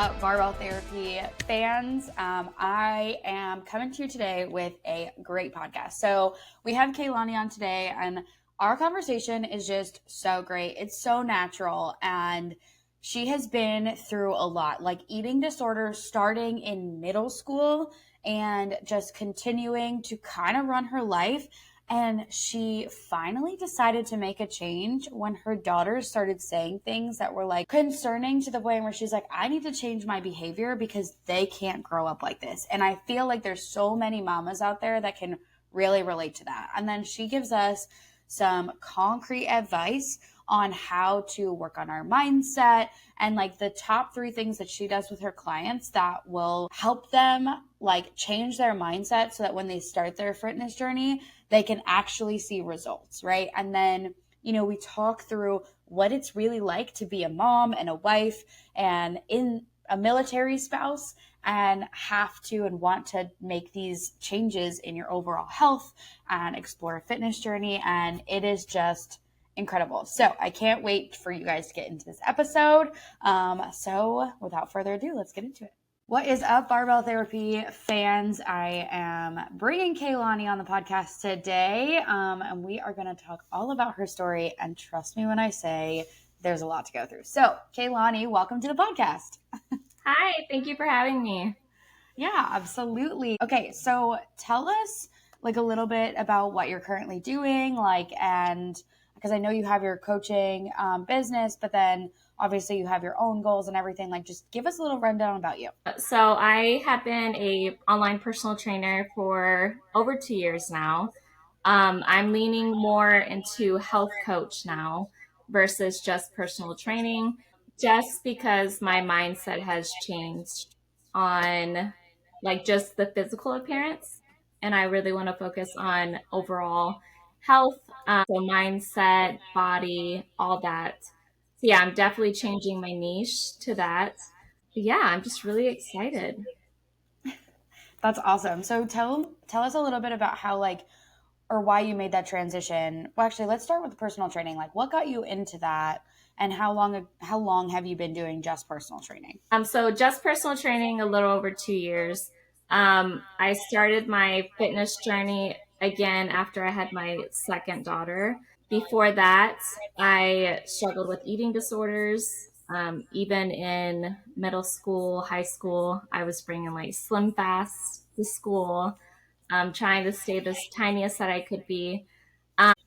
up, Barbell Therapy fans? I am coming to you today with a great podcast. So we have Kaye-Lani on today, and our conversation is just so great. It's so natural, and she has been through a lot, like eating disorders starting in middle school and just continuing to kind of run her life. And she finally decided to make a change when her daughters started saying things that were like concerning to the point where she's like, I need to change my behavior because they can't grow up like this. And I feel like there's so many mamas out there that can really relate to that. And then she gives us some concrete advice on how to work on our mindset and like the top 3 things that she does with her clients that will help them like change their mindset so that when they start their fitness journey, they can actually see results, right? And then, we talk through what it's really like to be a mom and a wife and in a military spouse and have to and want to make these changes in your overall health and explore a fitness journey. And it is just incredible. So I can't wait for you guys to get into this episode. So without further ado, let's get into it. What is up, Barbell Therapy fans? I am bringing Kaye-Lani on the podcast today, and we are going to talk all about her story. And trust me when I say there's a lot to go through. So, Kaye-Lani, welcome to the podcast. Hi, thank you for having me. Yeah, absolutely. Okay, so tell us like a little bit about what you're currently doing, and because I know you have your coaching business, but then obviously you have your own goals and everything. Like, just give us a little rundown about you. So I have been a online personal trainer for over 2 years now. I'm leaning more into health coach now versus just personal training, just because my mindset has changed on like just the physical appearance. And I really want to focus on overall health, so mindset, body, all that. So yeah, I'm definitely changing my niche to that. But yeah, I'm just really excited. That's awesome. So tell us a little bit about how or why you made that transition. Well, actually, let's start with the personal training. Like, what got you into that, and how long have you been doing just personal training? So just personal training a little over 2 years. I started my fitness journey again after I had my second daughter. Before that, I struggled with eating disorders. Even in middle school, high school, I was bringing like Slim Fast to school, trying to stay the tiniest that I could be.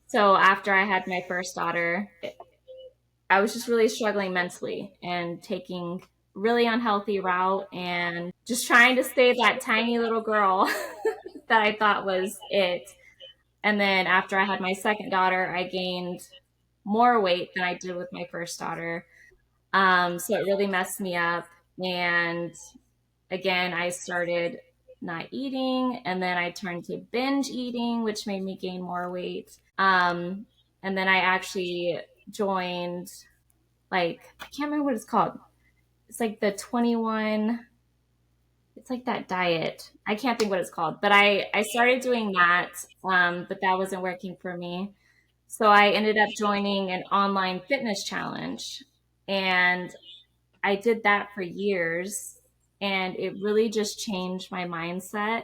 So after I had my first daughter, I was just really struggling mentally and taking really unhealthy route and just trying to stay that tiny little girl that I thought was it. And then after I had my second daughter, I gained more weight than I did with my first daughter. So it really messed me up. And again, I started not eating, and then I turned to binge eating, which made me gain more weight. And then I actually joined, like, I can't remember what it's called. It's like the 21, it's like that diet. I can't think what it's called, but I started doing that, but that wasn't working for me. So I ended up joining an online fitness challenge, and I did that for years, and it really just changed my mindset.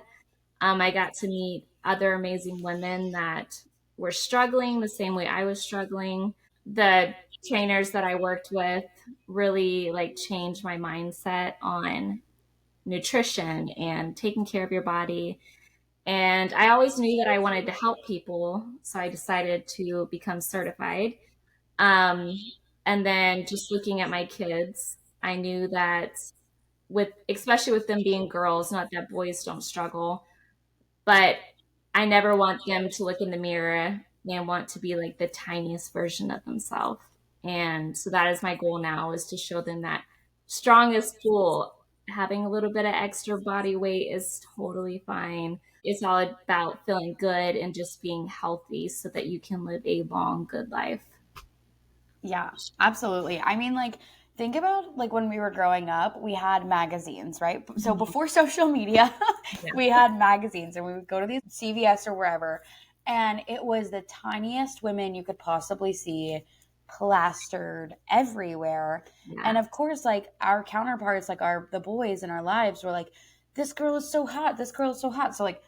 I got to meet other amazing women that were struggling the same way I was struggling. The trainers that I worked with really like changed my mindset on nutrition and taking care of your body. And I always knew that I wanted to help people, so I decided to become certified. Um, and then just looking at my kids, I knew that especially with them being girls, not that boys don't struggle, but I never want them to look in the mirror and want to be like the tiniest version of themselves. And so that is my goal now, is to show them that strong is cool. Having a little bit of extra body weight is totally fine. It's all about feeling good and just being healthy so that you can live a long, good life. Yeah, absolutely. I mean, think about like when we were growing up, we had magazines, right? So before social media, Yeah. we had magazines, and we would go to these CVS or wherever, and it was the tiniest women you could possibly see plastered everywhere. And Yeah. of course, like our counterparts, like the boys in our lives were like, this girl is so hot. This girl is so hot. So like,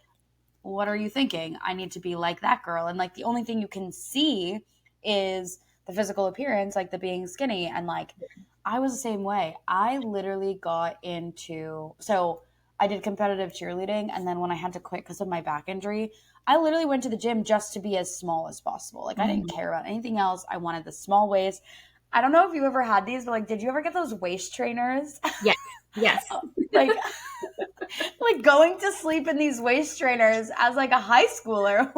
what are you thinking? I need to be like that girl. And like the only thing you can see is the physical appearance, like the being skinny. And like I was the same way. I literally got into, so I did competitive cheerleading. And then when I had to quit because of my back injury, I literally went to the gym just to be as small as possible. Like I didn't Mhm. care about anything else. I wanted the small waist. I don't know if you ever had these, but like, did you ever get those waist trainers? Yes. Yes. Like, like going to sleep in these waist trainers as like a high schooler.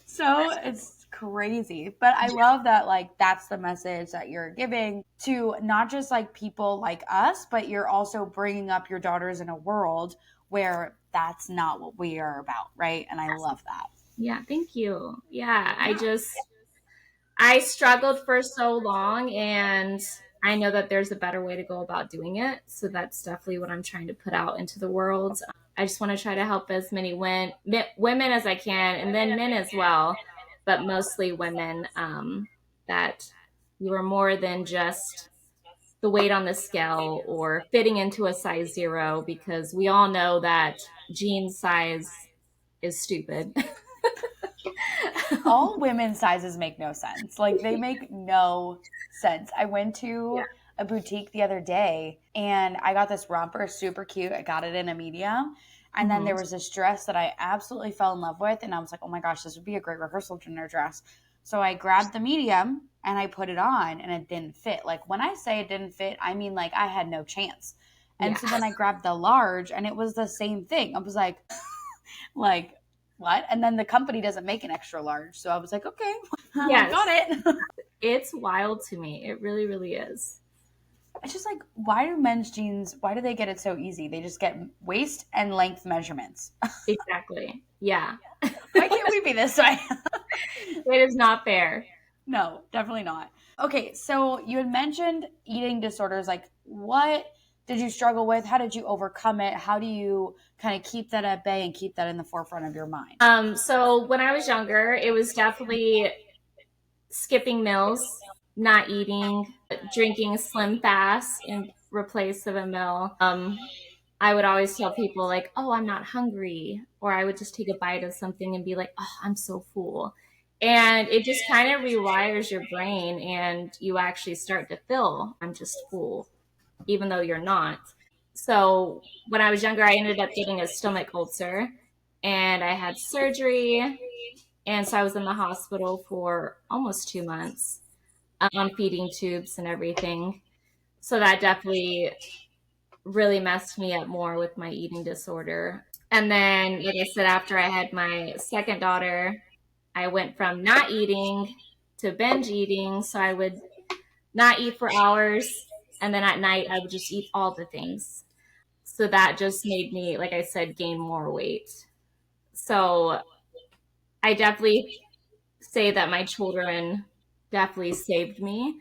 So it's crazy. But I love that like that's the message that you're giving to not just like people like us, but you're also bringing up your daughters in a world where that's not what we are about, right? And I love that. Yeah. Thank you. Yeah. Yeah. I struggled for so long, and I know that there's a better way to go about doing it. So that's definitely what I'm trying to put out into the world. I just want to try to help as many women as I can, and then men as well, but mostly women, that you are more than just the weight on the scale or fitting into a size zero, because we all know that jean size is stupid. All women's sizes make no sense. Like they make no sense. I went Yeah. to a boutique the other day and I got this romper, super cute. I got it in a medium. And then Hmm. there was this dress that I absolutely fell in love with. And I was like, oh my gosh, this would be a great rehearsal dinner dress. So I grabbed the medium and I put it on and it didn't fit. Like when I say it didn't fit, I mean like I had no chance. And Yeah. so then I grabbed the large and it was the same thing. I was like, what? And then the company doesn't make an extra large. So I was like, okay, got Yes. it. It's wild to me. It really, really is. It's just like, why do men's jeans, why do they get it so easy? They just get waist and length measurements. Exactly. Yeah. Why can't we be this way? It is not fair. No, definitely not. Okay, so you had mentioned eating disorders. Like, what did you struggle with? How did you overcome it? How do you kind of keep that at bay and keep that in the forefront of your mind? So when I was younger, it was definitely skipping meals, not eating, drinking Slim Fast in replace of a meal. I would always tell people like, "Oh, I'm not hungry," or I would just take a bite of something and be like, "Oh, I'm so full." And it just kind of rewires your brain, and you actually start to feel, "I'm just full," even though you're not. So when I was younger, I ended up getting a stomach ulcer, and I had surgery. And so I was in the hospital for almost 2 months, on feeding tubes and everything. So that definitely really messed me up more with my eating disorder. And then, like I said, after I had my second daughter, I went from not eating to binge eating. So I would not eat for hours. And then at night, I would just eat all the things. So that just made me, like I said, gain more weight. So I definitely say that my children definitely saved me,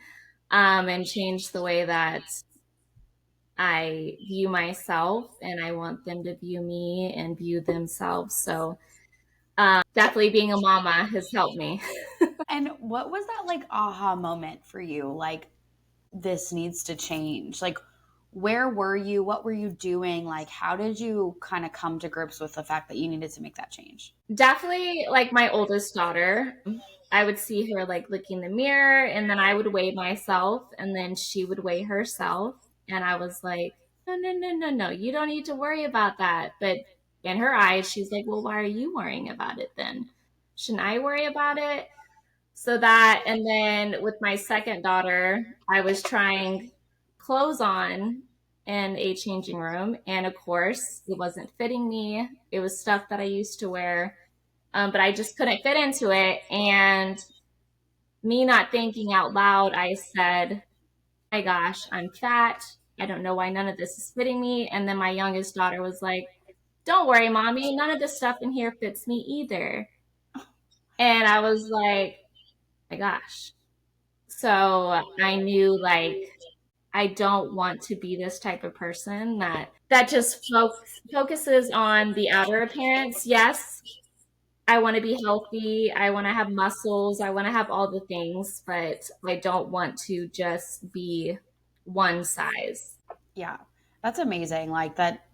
and changed the way that I view myself, and I want them to view me and view themselves. So definitely being a mama has helped me. And what was that like aha moment for you? Like, this needs to change. Like, where were you? What were you doing? Like, how did you kind of come to grips with the fact that you needed to make that change? Definitely like my oldest daughter. I would see her like looking in the mirror, and then I would weigh myself, and then she would weigh herself. And I was like, no, no, no, no, no, you don't need to worry about that. But in her eyes, she's like, well, why are you worrying about it then? Shouldn't I worry about it? So that, and then with my second daughter, I was trying clothes on in a changing room. And of course, it wasn't fitting me. It was stuff that I used to wear, but I just couldn't fit into it. And me not thinking out loud, I said, my gosh, I'm fat. I don't know why none of this is fitting me. And then my youngest daughter was like, don't worry, mommy, none of this stuff in here fits me either. And I was like, my gosh. So I knew like I don't want to be this type of person that just focuses on the outer appearance. Yes, I want to be healthy. I want to have muscles. I want to have all the things, but I don't want to just be one size. Yeah. That's amazing. Like that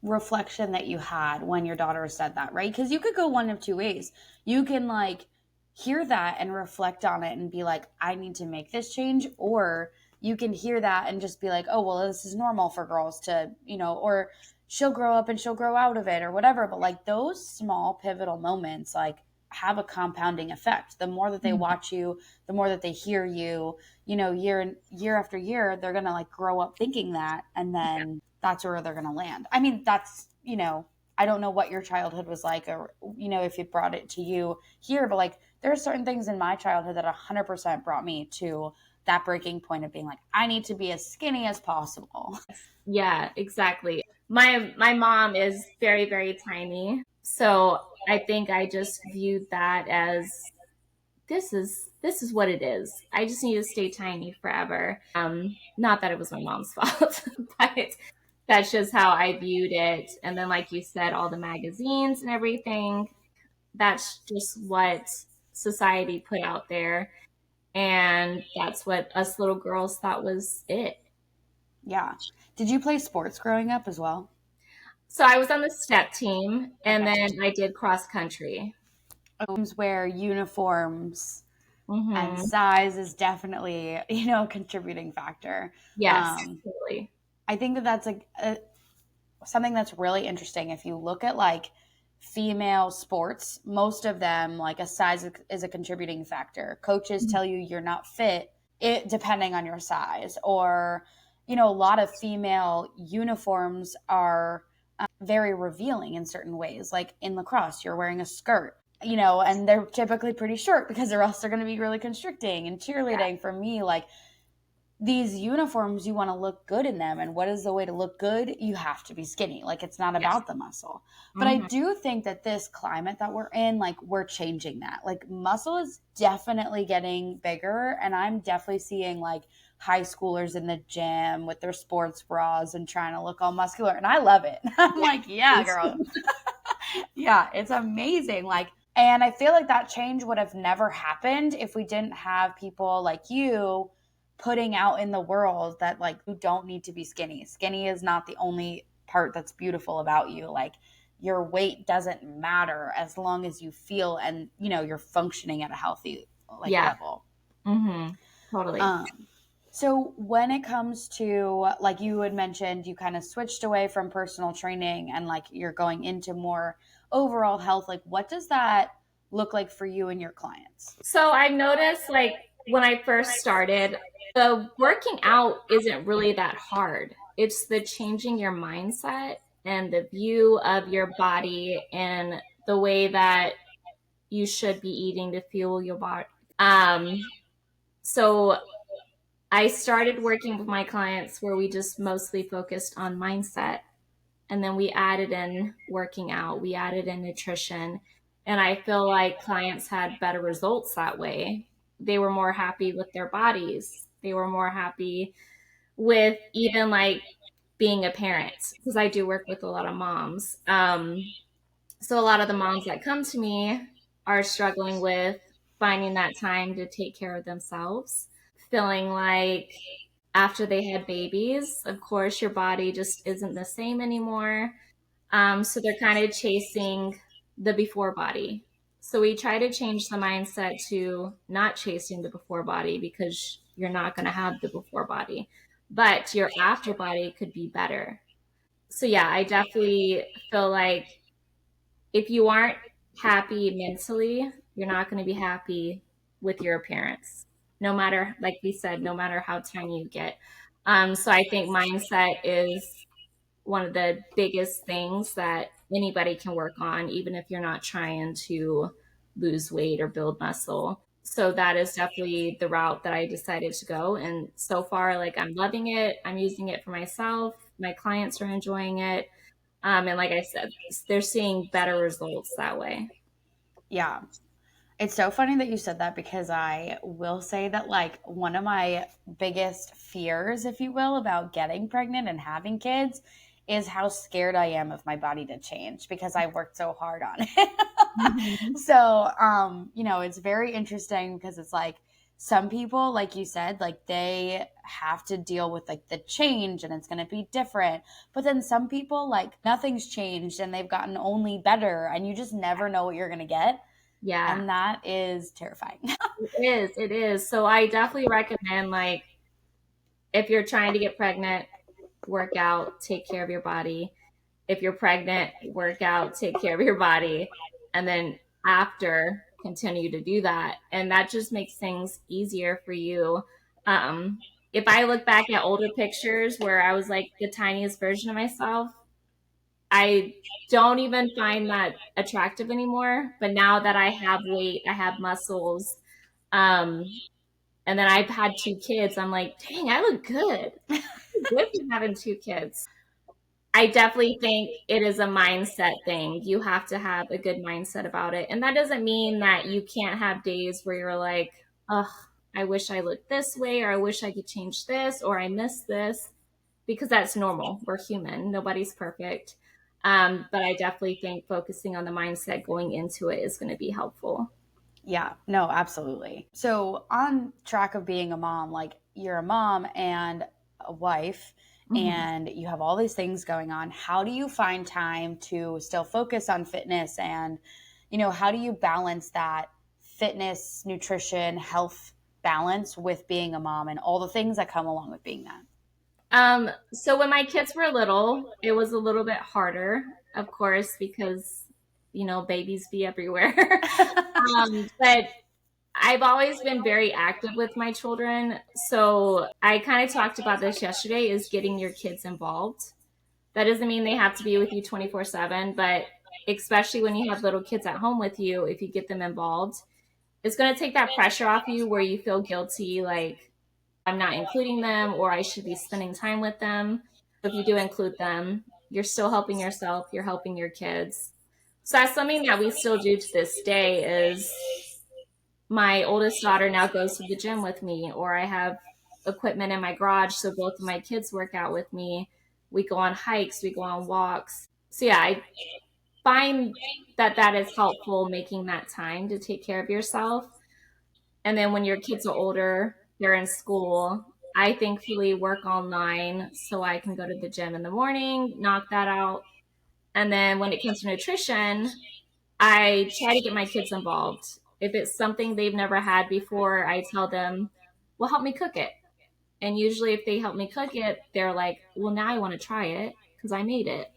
reflection that you had when your daughter said that, right? Because you could go one of two ways. You can like hear that and reflect on it and be like, I need to make this change. Or you can hear that and just be like, oh, well, this is normal for girls to, or she'll grow up and she'll grow out of it or whatever. But like those small pivotal moments, like, have a compounding effect. The more that they watch you, the more that they hear you, year after year, they're going to like grow up thinking that. And then that's where they're going to land. I mean, that's, I don't know what your childhood was like or, if it brought it to you here, but like there are certain things in my childhood that 100% brought me to that breaking point of being like, I need to be as skinny as possible. Yeah, exactly. My mom is very, very tiny. So I think I just viewed that as this is what it is. I just need to stay tiny forever. Not that it was my mom's fault, but that's just how I viewed it. And then, like you said, all the magazines and everything, that's just what society put out there. And that's what us little girls thought was it. Yeah. Did you play sports growing up as well? So I was on the step team and Okay. then I did cross country. Where uniforms and Hmm. size is definitely, a contributing factor. Yes, Um, totally. I think that that's something that's really interesting. If you look at like female sports, most of them, like a size is a contributing factor. Coaches tell you you're not fit, depending on your size, or a lot of female uniforms are very revealing in certain ways. Like in lacrosse, you're wearing a skirt, and they're typically pretty short because or else they're going to be really constricting. And Yeah. cheerleading for me, like these uniforms, you want to look good in them. And what is the way to look good? You have to be skinny. Like it's not Yes. about the muscle. But I Hmm. do think that this climate that we're in, like we're changing that. Like muscle is definitely getting bigger. And I'm definitely seeing like high schoolers in the gym with their sports bras and trying to look all muscular. And I love it. I'm like, yeah, girl. Yeah, it's amazing. Like, and I feel like that change would have never happened if we didn't have people like you putting out in the world that like you don't need to be skinny. Skinny is not the only part that's beautiful about you. Like your weight doesn't matter as long as you feel and you're functioning at a healthy like Yeah. level. Hmm. Totally. Um so when it comes to like you had mentioned you kind of switched away from personal training and like you're going into more overall health, like what does that look like for you and your clients? So I noticed like when I first started, the working out isn't really that hard. It's the changing your mindset and the view of your body and the way that you should be eating to fuel your body. So I started working with my clients where we just mostly focused on mindset. And then we added in working out, we added in nutrition. And I feel like clients had better results that way. They were more happy with their bodies. They were more happy with even like being a parent because I do work with a lot of moms. So a lot of the moms that come to me are struggling with finding that time to take care of themselves, feeling like after they had babies, of course, your body just isn't the same anymore. So they're kind of chasing the before body. So we try to change the mindset to not chasing the before body because you're not going to have the before body, but your after body could be better. So yeah, I definitely feel like if you aren't happy mentally, you're not going to be happy with your appearance. No matter, like we said, no matter how tiny you get. So I think mindset is one of the biggest things that anybody can work on, even if you're not trying to lose weight or build muscle. So that is definitely the route that I decided to go. And so far, like I'm loving it. I'm using it for myself. My clients are enjoying it. And like I said, they're seeing better results that way. Yeah. It's so funny that you said that because I will say that like one of my biggest fears, if you will, about getting pregnant and having kids is how scared I am of my body to change because I worked so hard on it. Mhm. So, it's very interesting because it's like some people, like you said, like they have to deal with like the change and it's going to be different. But then some people, like nothing's changed and they've gotten only better and you just never know what you're going to get. Yeah, And that is terrifying. it is. It is. So I definitely recommend, like, if you're trying to get pregnant, work out, take care of your body. If you're pregnant, work out, take care of your body. And then after, continue to do that. And that just makes things easier for you. If I look back at older pictures where I was like the tiniest version of myself, I don't even find that attractive anymore. But now that I have weight, I have muscles, and then I've had 2 kids, I'm like, dang, I look good. Good for having 2 kids. I definitely think it is a mindset thing. You have to have a good mindset about it. And that doesn't mean that you can't have days where you're like, oh, I wish I looked this way, or I wish I could change this, or I miss this, because that's normal. We're human. Nobody's perfect. But I definitely think focusing on the mindset going into it is going to be helpful. Yeah, no, absolutely. So, on track of being a mom, like you're a mom and a wife, Mhm. and you have all these things going on. How do you find time to still focus on fitness? And, how do you balance that fitness, nutrition, health balance with being a mom and all the things that come along with being that? So when my kids were little, it was a little bit harder, of course, because babies be everywhere. But I've always been very active with my children. So I kind of talked about this yesterday, is getting your kids involved. That doesn't mean they have to be with you 24/7, but especially when you have little kids at home with you, if you get them involved, it's going to take that pressure off you where you feel guilty, like I'm not including them or I should be spending time with them. If you do include them, you're still helping yourself, you're helping your kids. So that's something that we still do to this day. Is my oldest daughter now goes to the gym with me, or I have equipment in my garage so both of my kids work out with me. We go on hikes, we go on walks. So yeah, I find that that is helpful, making that time to take care of yourself. And then when your kids are older, they're in school, I thankfully work online so I can go to the gym in the morning, knock that out. And then when it comes to nutrition, I try to get my kids involved. If it's something they've never had before, I tell them, well, help me cook it. And usually, if they help me cook it, they're like, well, now I want to try it because I made it.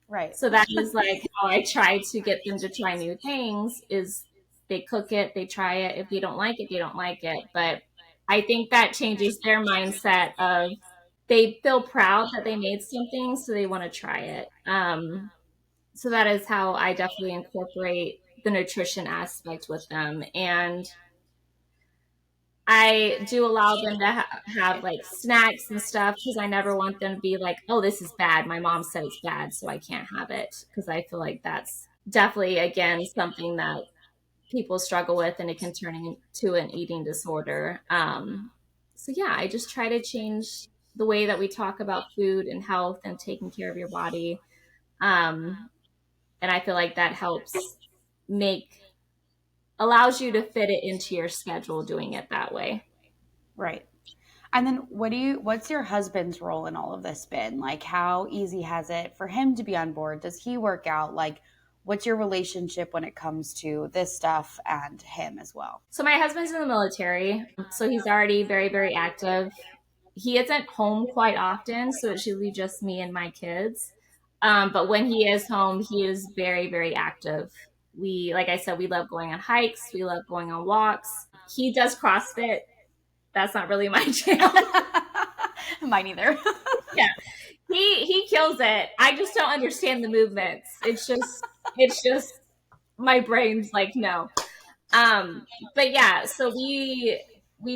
Right. So that is like how I try to get them to try new things. Is they cook it, they try it. If they don't like it, they don't like it. But I think that changes their mindset of, they feel proud that they made something, so they want to try it. So that is how I definitely incorporate the nutrition aspect with them. And I do allow them to have like snacks and stuff, because I never want them to be like, oh, this is bad. My mom said it's bad, so I can't have it. Because I feel like that's definitely, again, something that people struggle with, and it can turn into an eating disorder. So, yeah, I just try to change the way that we talk about food and health and taking care of your body. Um, and I feel like that helps make, allows you to fit it into your schedule doing it that way. Right. And then what's your husband's role in all of this been? Like how easy has it for him to be on board? Does he work out? Like what's your relationship when it comes to this stuff and him as well? So my husband's in the military, so he's already very, very active. He isn't home quite often, so it's usually just me and my kids. But when he is home, he is very, very active. We, like I said, we love going on hikes. We love going on walks. He does CrossFit. That's not really my jam. Mine either. Yeah, he kills it. I just don't understand the movements. It's just my brain's like, no. Um, but yeah, so we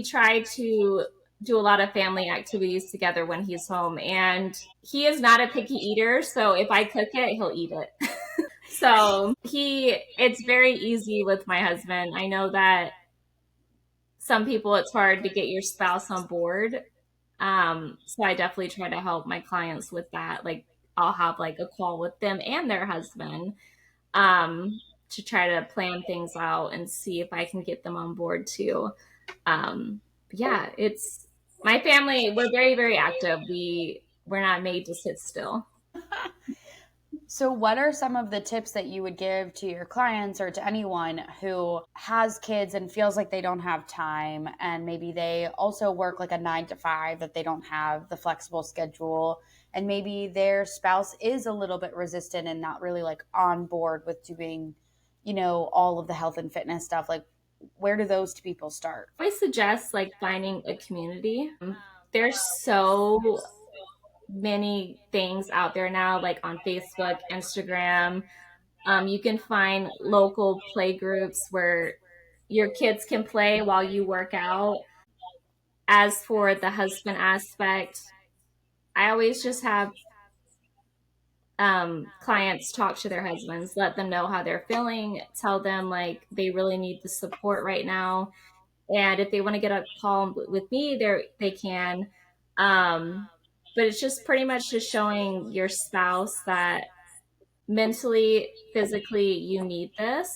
try to do a lot of family activities together when he's home, and he is not a picky eater, so if I cook it, he'll eat it. So it's very easy with my husband. I know that some people, it's hard to get your spouse on board. So I definitely try to help my clients with that. Like, I'll have like a call with them and their husband. Um, to try to plan things out and see if I can get them on board too. Yeah, it's my family. We're very, very active. We're not made to sit still. So, what are some of the tips that you would give to your clients or to anyone who has kids and feels like they don't have time, and maybe they also work like a 9 to 5, that they don't have the flexible schedule, and maybe their spouse is a little bit resistant and not really like on board with doing, all of the health and fitness stuff? Like, where do those two people start? I suggest like finding a community. There's so many things out there now, like on Facebook, Instagram. You can find local play groups where your kids can play while you work out. As for the husband aspect, I always just have clients talk to their husbands, let them know how they're feeling, tell them like they really need the support right now. And if they want to get a call with me, they can. Um, but it's just pretty much just showing your spouse that mentally, physically, you need this.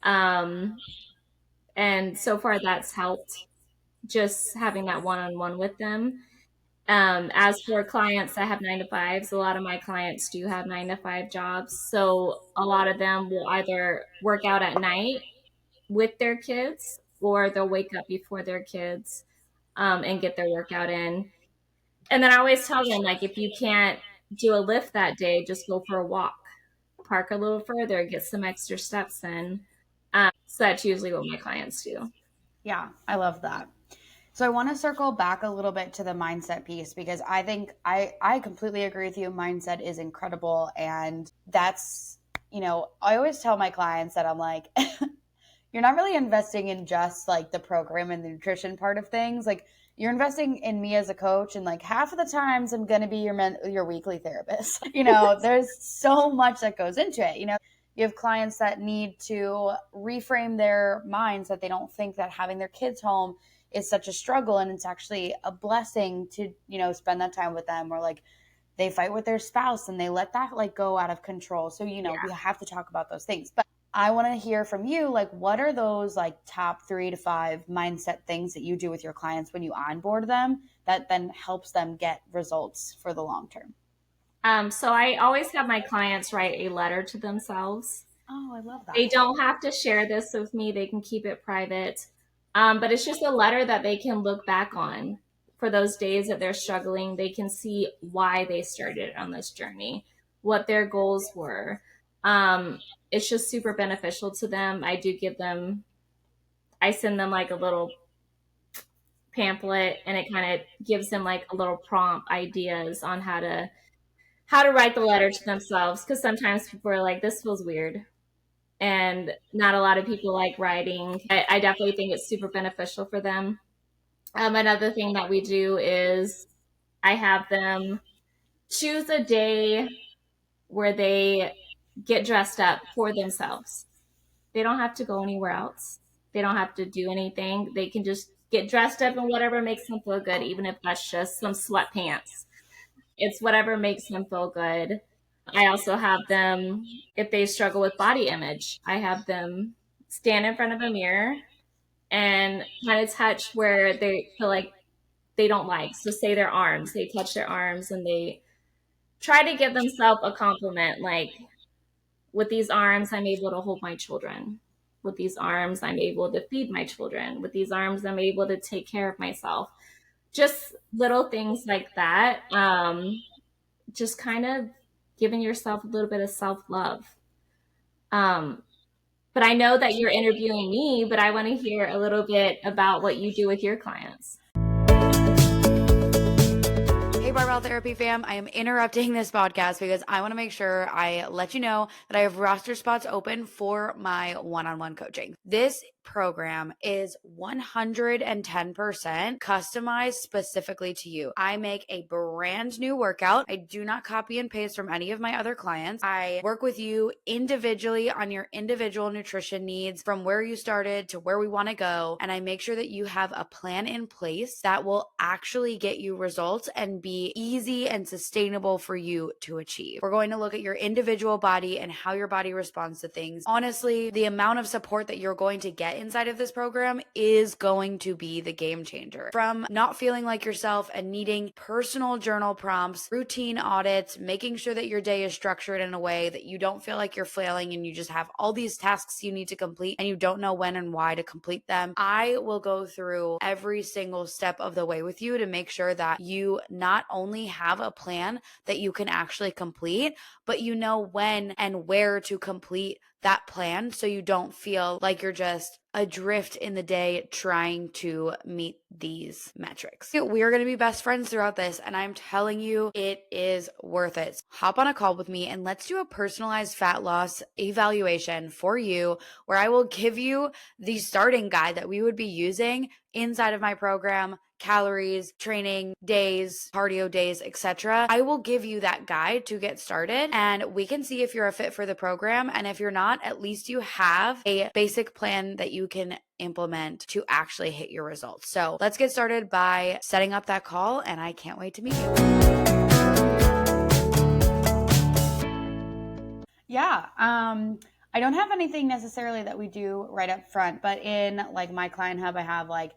Um, and so far, that's helped just having that one on one with them. As for clients that have 9 to 5s, a lot of my clients do have 9 to 5 jobs. So a lot of them will either work out at night with their kids or they'll wake up before their kids and get their workout in. And then I always tell them, like, if you can't do a lift that day, just go for a walk, park a little further, get some extra steps in. So that's usually what my clients do. Yeah, I love that. So I want to circle back a little bit to the mindset piece, because I think I completely agree with you. Mindset is incredible. And that's, I always tell my clients that I'm like, you're not really investing in just like the program and the nutrition part of things. Like, you're investing in me as a coach, and like half of the times I'm going to be your weekly therapist. There's so much that goes into it. You have clients that need to reframe their minds, that they don't think that having their kids home is such a struggle, and it's actually a blessing to, spend that time with them. Or like they fight with their spouse and they let that like go out of control. So, we have to talk about those things. But I want to hear from you, like, what are those like top 3 to 5 mindset things that you do with your clients when you onboard them that then helps them get results for the long term? So I always have my clients write a letter to themselves. Oh, I love that. They don't have to share this with me, they can keep it private. But it's just a letter that they can look back on for those days that they're struggling. They can see why they started on this journey, what their goals were. It's just super beneficial to them. I send them like a little pamphlet, and it kind of gives them like a little prompt ideas on how to write the letter to themselves, because sometimes people are like, this feels weird, and not a lot of people like writing. I definitely think it's super beneficial for them. Another thing that we do is I have them choose a day where they get dressed up for themselves. They don't have to go anywhere else. They don't have to do anything. They can just get dressed up in whatever makes them feel good, even if that's just some sweatpants. It's whatever makes them feel good. I also have them, if they struggle with body image, I have them stand in front of a mirror and kind of touch where they feel like they don't like. So, say their arms, they touch their arms and they try to give themselves a compliment, like, with these arms, I'm able to hold my children. With these arms, I'm able to feed my children. With these arms, I'm able to take care of myself. Just little things like that. Just kind of giving yourself a little bit of self love. Um, but I know that you're interviewing me, but I want to hear a little bit about what you do with your clients. Hey, Barbell Therapy fam, I am interrupting this podcast because I want to make sure I let you know that I have roster spots open for my one-on-one coaching. This program is 110% customized specifically to you. I make a brand new workout. I do not copy and paste from any of my other clients. I work with you individually on your individual nutrition needs, from where you started to where we want to go. And I make sure that you have a plan in place that will actually get you results and be be easy and sustainable for you to achieve. We're going to look at your individual body and how your body responds to things. Honestly, the amount of support that you're going to get inside of this program is going to be the game changer. From not feeling like yourself and needing personal journal prompts, routine audits, making sure that your day is structured in a way that you don't feel like you're flailing and you just have all these tasks you need to complete and you don't know when and why to complete them. I will go through every single step of the way with you to make sure that you not only have a plan that you can actually complete, but you know when and where to complete that plan so you don't feel like you're just adrift in the day trying to meet these metrics. We are going to be best friends throughout this, and I'm telling you, it is worth it. Hop on a call with me and let's do a personalized fat loss evaluation for you, where I will give you the starting guide that we would be using inside of my program: calories, training days, cardio days, etc. I will give you that guide to get started, and we can see if you're a fit for the program. And if you're not, at least you have a basic plan that you can implement to actually hit your results. So let's get started by setting up that call, and I can't wait to meet you. Yeah. I don't have anything necessarily that we do right up front, but in like my client hub, I have like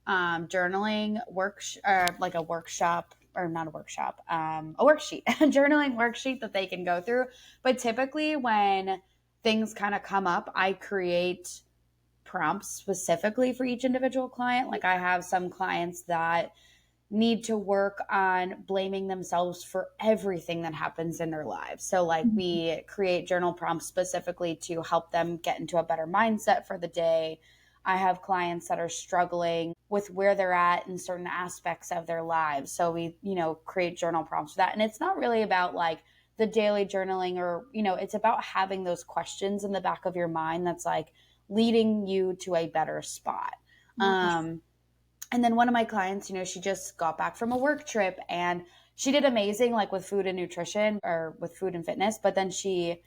journaling like a workshop, or not a workshop, a worksheet, a journaling worksheet that they can go through. But typically when things kind of come up, I create prompts specifically for each individual client. Like I have some clients that need to work on blaming themselves for everything that happens in their lives. So like we create journal prompts specifically to help them get into a better mindset for the day. I have clients that are struggling with where they're at in certain aspects of their lives. So we, create journal prompts for that. And it's not really about like the daily journaling or, it's about having those questions in the back of your mind that's like leading you to a better spot. And then one of my clients, she just got back from a work trip and she did amazing, like with food and nutrition or with food and fitness. But then she,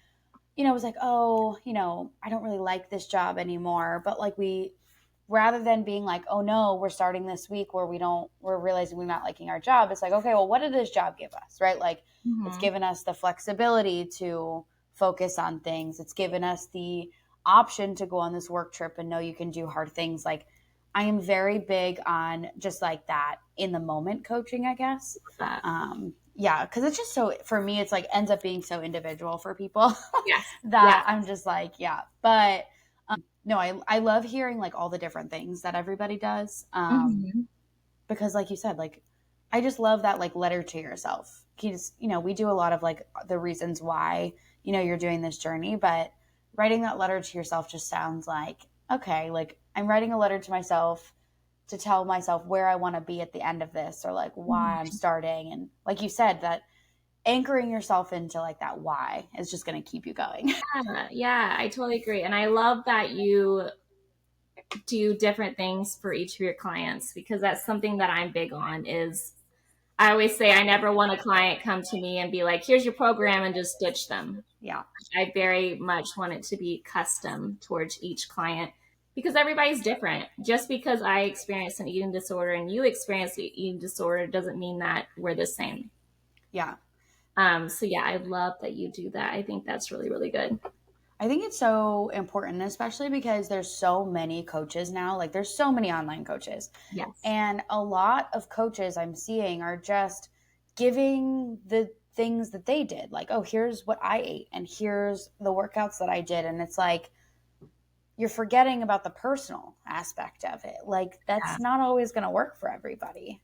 was like, oh, I don't really like this job anymore. But like rather than being like, oh no, we're starting this week where we're realizing we're not liking our job. It's like, okay, well, what did this job give us? Right? Like it's given us the flexibility to focus on things. It's given us the option to go on this work trip and know you can do hard things. Like I am very big on just like that in the moment coaching, I guess. Yeah, because it's just so, for me, it's like ends up being so individual for people that I'm just like, yeah. But no, I love hearing like all the different things that everybody does. Because like you said, like I just love that like letter to yourself. Because, we do a lot of like the reasons why, you're doing this journey, but writing that letter to yourself just sounds like, okay, like I'm writing a letter to myself to tell myself where I want to be at the end of this, or like why I'm starting. And like you said, that anchoring yourself into like that why is just going to keep you going. Yeah, I totally agree. And I love that you do different things for each of your clients, because that's something that I'm big on. Is I always say I never want a client come to me and be like, here's your program and just ditch them. Yeah. I very much want it to be custom towards each client, because everybody's different. Just because I experience an eating disorder and you experience an eating disorder doesn't mean that we're the same. Yeah. So yeah, I love that you do that. I think that's really, really good. I think it's so important, especially because there's so many coaches now. Like there's so many online coaches. Yes. And a lot of coaches I'm seeing are just giving the things that they did. Like, oh, here's what I ate and here's the workouts that I did. And it's like, you're forgetting about the personal aspect of it. Like that's not always going to work for everybody,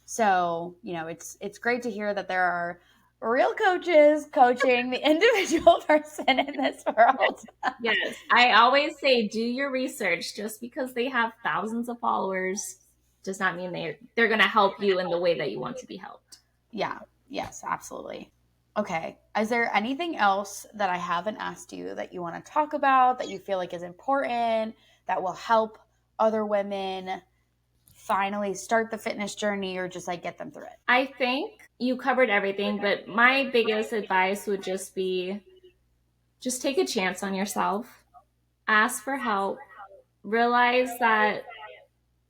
So, it's great to hear that there are real coaches coaching the individual person in this world. Yes. I always say, do your research. Just because they have thousands of followers does not mean they're going to help you in the way that you want to be helped. Yeah. Yes, absolutely. Okay. Is there anything else that I haven't asked you that you want to talk about, that you feel like is important, that will help other women finally start the fitness journey or just like get them through it? I think you covered everything, but my biggest advice would just be, just take a chance on yourself, ask for help, realize that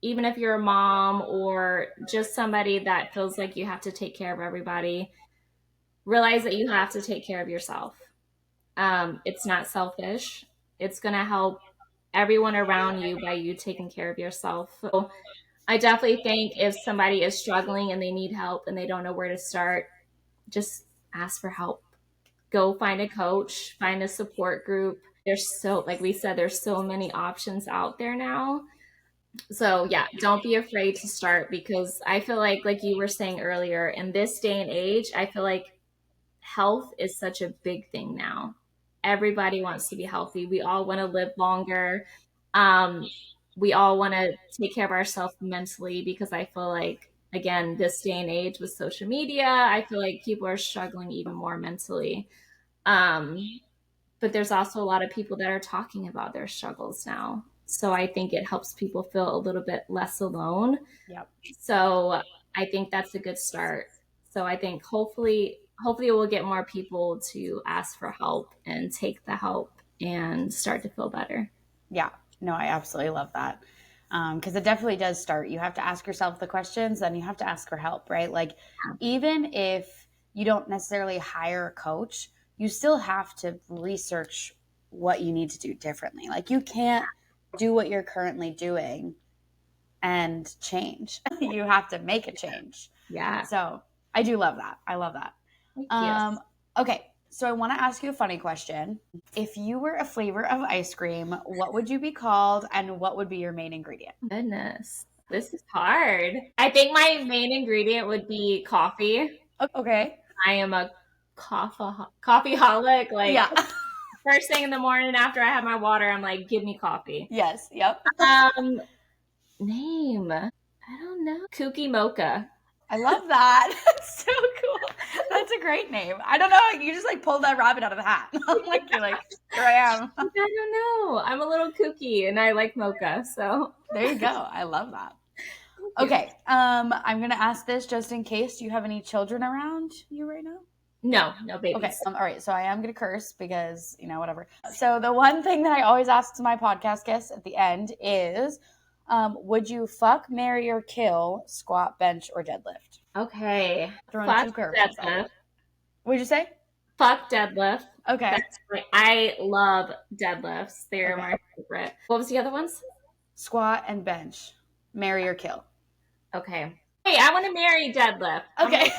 even if you're a mom or just somebody that feels like you have to take care of everybody, realize that you have to take care of yourself. It's not selfish. It's going to help everyone around you by you taking care of yourself. So I definitely think if somebody is struggling and they need help and they don't know where to start, just ask for help. Go find a coach, find a support group. There's so, like we said, there's so many options out there now. So yeah, don't be afraid to start, because I feel like you were saying earlier, in this day and age, I feel like health is such a big thing now. Everybody wants to be healthy. We all want to live longer. Um, we all want to take care of ourselves mentally, because I feel like, again, this day and age with social media, I feel like people are struggling even more mentally. Um, but there's also a lot of people that are talking about their struggles now. So I think it helps people feel a little bit less alone. Yep. So I think that's a good start. So I think hopefully we'll get more people to ask for help and take the help and start to feel better. Yeah. No, I absolutely love that. Because it definitely does start. You have to ask yourself the questions, then you have to ask for help, right? Like, even if you don't necessarily hire a coach, you still have to research what you need to do differently. Like, you can't do what you're currently doing and change. You have to make a change. Yeah. So I do love that. I love that. Thank you. Okay, so I want to ask you a funny question. If you were a flavor of ice cream, what would you be called, and what would be your main ingredient? Goodness, this is hard. I think my main ingredient would be coffee. Okay. I am a coffeeholic. Like, Yeah. first thing in the morning after I have my water, I'm like, give me coffee. Yes. Yep. Name. I don't know. Kooky Mocha. I love that. That's so cool. That's a great name. I don't know. You just like pulled that rabbit out of the hat. Like, you're like, here I am. I don't know. I'm a little kooky and I like mocha. So There you go. I love that. Okay. I'm gonna ask this just in case. Do you have any children around you right now? No babies. Okay. All right. So I am going to curse because, whatever. So the one thing that I always ask to my podcast guests at the end is, would you fuck, marry, or kill, squat, bench, or deadlift? Okay. Throwing Fuck two curveballs. deadlift. What'd you say? Fuck deadlift. Okay. I love deadlifts. They're my favorite. What was the other ones? Squat and bench. Marry or kill. Okay. Hey, I want to marry deadlift. Okay.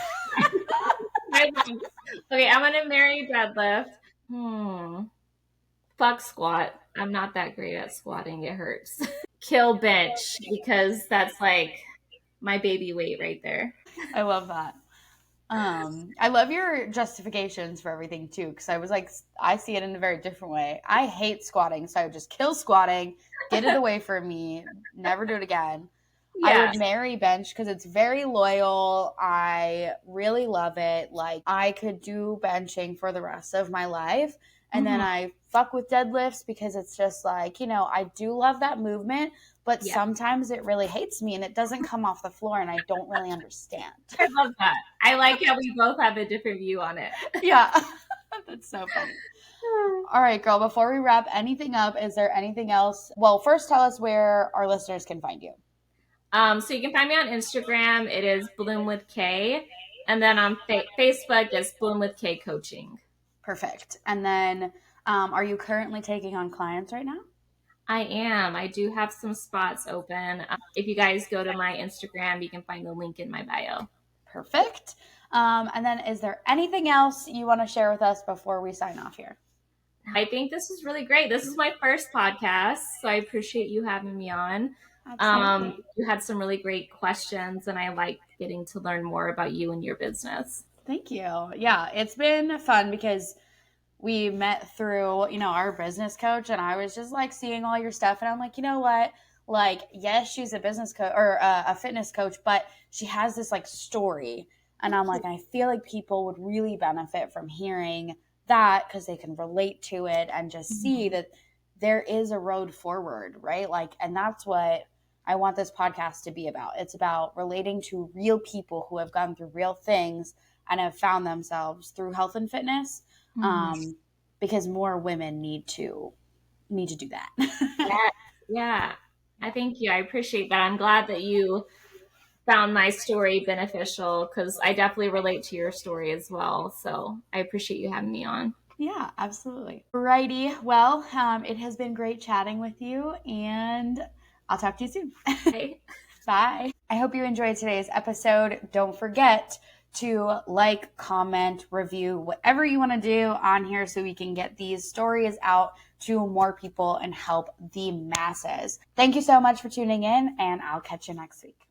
Okay, I'm gonna marry deadlift. Fuck squat. I'm not that great at squatting. It hurts. Kill bench, because that's like my baby weight right there. I love that. I love your justifications for everything too, because I was like, I see it in a very different way. I hate squatting, so I would just kill squatting, get it away from me, never do it again. Yeah. I would marry bench because it's very loyal. I really love it. Like, I could do benching for the rest of my life. And then I fuck with deadlifts because it's just like, I do love that movement, but sometimes it really hates me and it doesn't come off the floor and I don't really understand. I love that. I like how we both have a different view on it. Yeah. That's so funny. All right, girl, before we wrap anything up, is there anything else? Well, first tell us where our listeners can find you. So you can find me on Instagram. It is Bloom with Kaye. And then on Facebook, it's Bloom with Kaye Coaching. Perfect. And then are you currently taking on clients right now? I am. I do have some spots open. If you guys go to my Instagram, you can find the link in my bio. Perfect. And then is there anything else you want to share with us before we sign off here? I think this is really great. This is my first podcast, so I appreciate you having me on. You had some really great questions, and I like getting to learn more about you and your business. Thank you. Yeah, it's been fun because we met through, our business coach, and I was just like seeing all your stuff, and I'm like, you know what? Like, yes, she's a business coach or a fitness coach, but she has this like story, and I'm like, I feel like people would really benefit from hearing that because they can relate to it and just see that there is a road forward, right? Like, and that's what I want this podcast to be about. It's about relating to real people who have gone through real things and have found themselves through health and fitness, because more women need to do that. Yeah. I thank you. I appreciate that. I'm glad that you found my story beneficial because I definitely relate to your story as well. So I appreciate you having me on. Yeah, absolutely. Righty. Well, it has been great chatting with you, and I'll talk to you soon. Bye. Bye. I hope you enjoyed today's episode. Don't forget to like, comment, review, whatever you want to do on here so we can get these stories out to more people and help the masses. Thank you so much for tuning in, and I'll catch you next week.